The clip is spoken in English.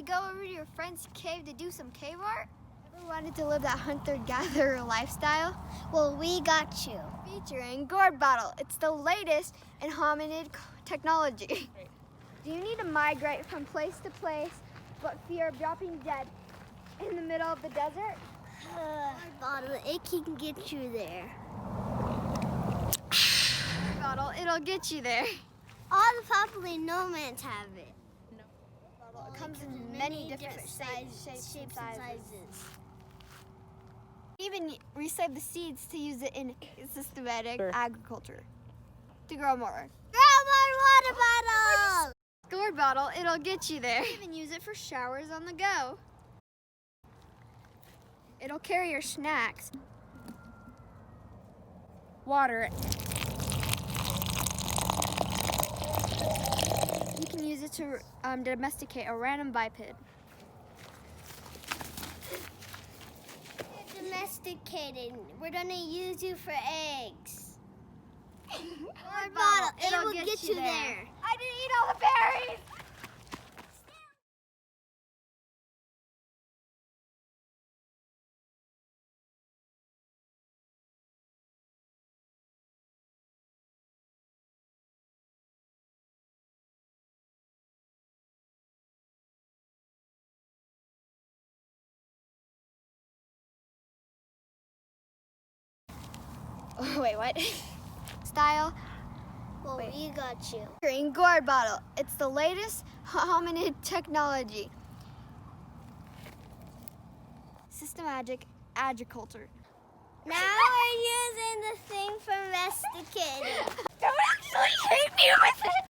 to go over to your friend's cave to do some cave art? Ever wanted to live that hunter-gatherer lifestyle? Well, we got you. Featuring Gourd bottle. It's the latest in hominid technology. Do you need to migrate from place to place but fear of dropping dead in the middle of the desert? Gourd bottle, it can get you there. Bottle, it'll get you there. All the popular nomads have it. It comes in many different shapes and sizes. Even resave the seeds to use it in systematic agriculture to grow more. Grow more water bottles! Gourd bottle, it'll get you there. Even use it for showers on the go. It'll carry your snacks. Water. You can use it to domesticate a random biped. Domesticated. We're gonna use you for eggs. Gourd bottle, it will get you there. I didn't eat all the berries! Oh, wait, what? Style. Well, we got you. Green Gourd bottle. It's the latest hominid technology. Systematic agriculture. Now we're using the thing for domesticating. Don't actually hate me with it!